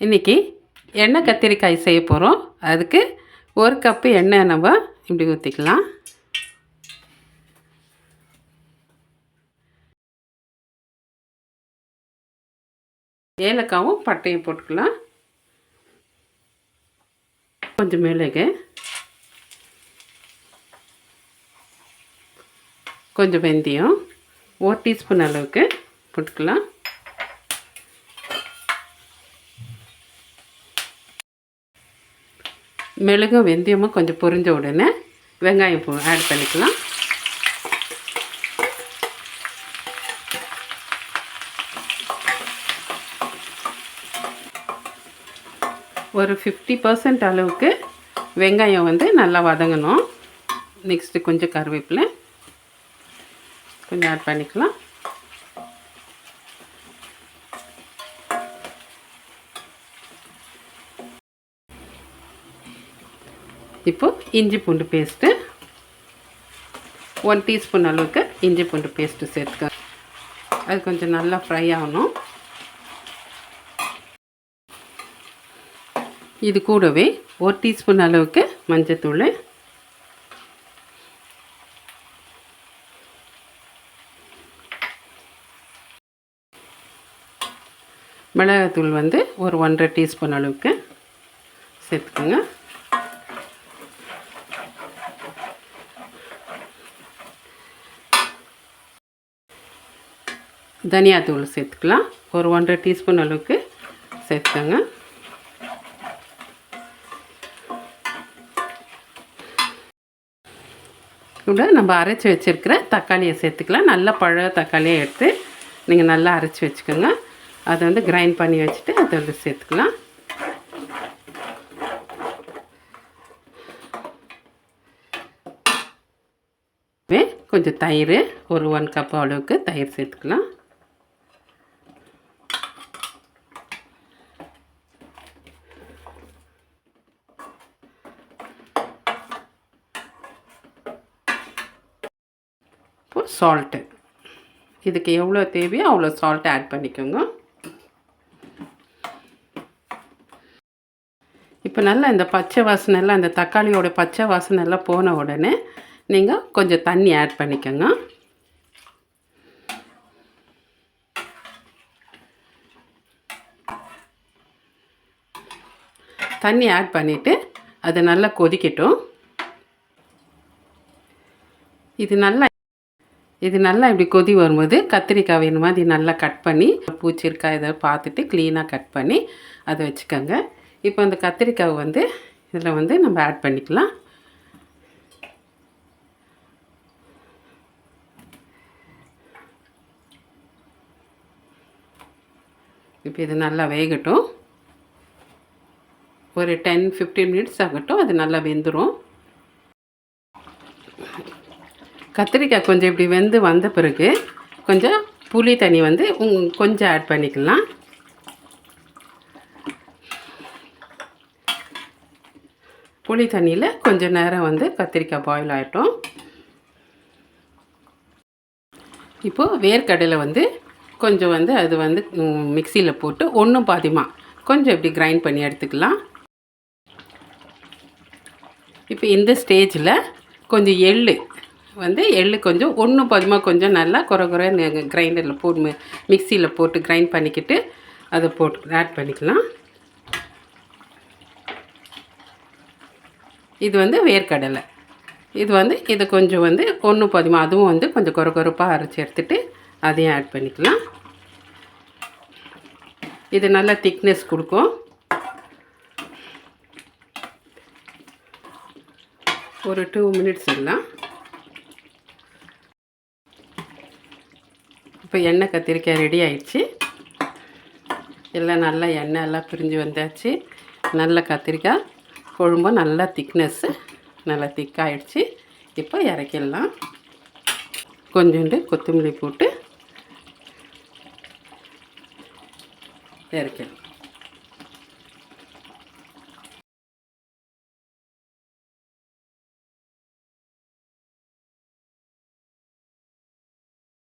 இன்றைக்கி எண்ணெய் கத்திரிக்காய் செய்ய போகிறோம். அதுக்கு 1 கப்பு எண்ணெய் நம்ம இப்படி ஊற்றிக்கலாம். ஏலக்காவும் பட்டையும் போட்டுக்கலாம். கொஞ்சம் மிளகு, கொஞ்சம் வெந்தயம் 1 டீஸ்பூன் அளவுக்கு போட்டுக்கலாம். மிளகும் வெந்தயமும் கொஞ்சம் பொரிஞ்ச உடனே வெங்காயம் ஆட் பண்ணிக்கலாம். ஒரு 50% அளவுக்கு வெங்காயம் வந்து நல்லா வதங்கணும். நெக்ஸ்ட்டு கொஞ்சம் கருவேப்பிலை கொஞ்சம் ஆட் பண்ணிக்கலாம். இப்போது இஞ்சி பூண்டு பேஸ்ட்டு 1 டீஸ்பூன் அளவுக்கு இஞ்சி பூண்டு பேஸ்ட்டு சேர்த்துக்க. அது கொஞ்சம் நல்லா ஃப்ரை ஆகணும். இது கூடவே 1 டீஸ்பூன் அளவுக்கு மஞ்சத்தூள், மிளகாத்தூள் வந்து ஒரு 1.5 டீஸ்பூன் அளவுக்கு சேர்த்துக்கோங்க. தனியாத்தூள் சேர்த்துக்கலாம். ஒரு 1.5 டீஸ்பூன் அளவுக்கு சேர்த்துக்கோங்க. கூட நம்ம அரைச்சி வச்சுருக்கிற தக்காளியை சேர்த்துக்கலாம். நல்ல பழ தக்காளியை எடுத்து நீங்கள் நல்லா அரைச்சி வச்சுக்கோங்க. அதை வந்து கிரைண்ட் பண்ணி வச்சுட்டு அதை வந்து சேர்த்துக்கலாம். கொஞ்சம் தயிர், ஒரு 1 கப் அளவுக்கு தயிர் சேர்த்துக்கலாம். இப்போ சால்ட்டு, இதுக்கு எவ்வளோ தேவையோ அவ்வளோ சால்ட்டு ஆட் பண்ணிக்கோங்க. இப்போ நல்லா இந்த பச்சை வாசனைலாம், இந்த தக்காளியோட பச்சை வாசனைலாம் போன உடனே நீங்கள் கொஞ்சம் தண்ணி ஆட் பண்ணிக்கோங்க. தண்ணி ஆட் பண்ணிவிட்டு அது நல்லா கொதிக்கட்டும். இது நல்லா இப்படி கொதி வரும்போது கத்திரிக்காய் வேணும் மாதிரி நல்லா கட் பண்ணி, பூச்சி இருக்கா இதை பார்த்துட்டு க்ளீனாக கட் பண்ணி அதை வச்சுக்கோங்க. இப்போ அந்த கத்திரிக்காய் வந்து இதில் வந்து நம்ம ஆட் பண்ணிக்கலாம். இப்போ இது நல்லா வேகட்டும். ஒரு 10-15 மினிட்ஸ் ஆகட்டும். அது நல்லா வெந்துடும். கத்திரிக்காய் கொஞ்சம் இப்படி வெந்து வந்த பிறகு கொஞ்சம் புளி தண்ணி வந்து கொஞ்சம் ஆட் பண்ணிக்கலாம். புளி தண்ணியில் கொஞ்சம் நேரம் வந்து கத்திரிக்காய் பாயில் ஆகிட்டோம். இப்போது வேர்க்கடலை வந்து கொஞ்சம் வந்து அது வந்து மிக்சியில் போட்டு ஒன்றும் பாதியமாக கொஞ்சம் இப்படி கிரைண்ட் பண்ணி எடுத்துக்கலாம். இப்போ இந்த ஸ்டேஜில் கொஞ்சம் எள்ளு கொஞ்சம் ஒன்றும் பாதியமாக கொஞ்சம் நல்லா குறை கிரைண்டரில் போட்டு மிக்சியில் போட்டு கிரைண்ட் பண்ணிக்கிட்டு அதை போட்டு ஆட் பண்ணிக்கலாம். இது வந்து வேர்க்கடலை. இது கொஞ்சம் வந்து ஒன்றும் பாதியமாக அதுவும் வந்து கொஞ்சம் குறைப்பாக அரைச்சி எடுத்துகிட்டு அதையும் ஆட் பண்ணிக்கலாம். இது நல்லா திக்னஸ் கொடுக்கும். ஒரு 2 மினிட்ஸ் எல்லாம். இப்போ எண்ணெய் கத்திரிக்காய் ரெடி ஆயிடுச்சு. எல்லாம் நல்லா எண்ணெய் எல்லாம் பிரிஞ்சு வந்தாச்சு. நல்ல கத்திரிக்காய் குழம்பும் நல்லா திக்னஸ்ஸு நல்லா திக்காகிடுச்சு. இப்போ இறக்கிடலாம். கொஞ்சோண்டு கொத்தமல்லி போட்டு இறக்கிடலாம்.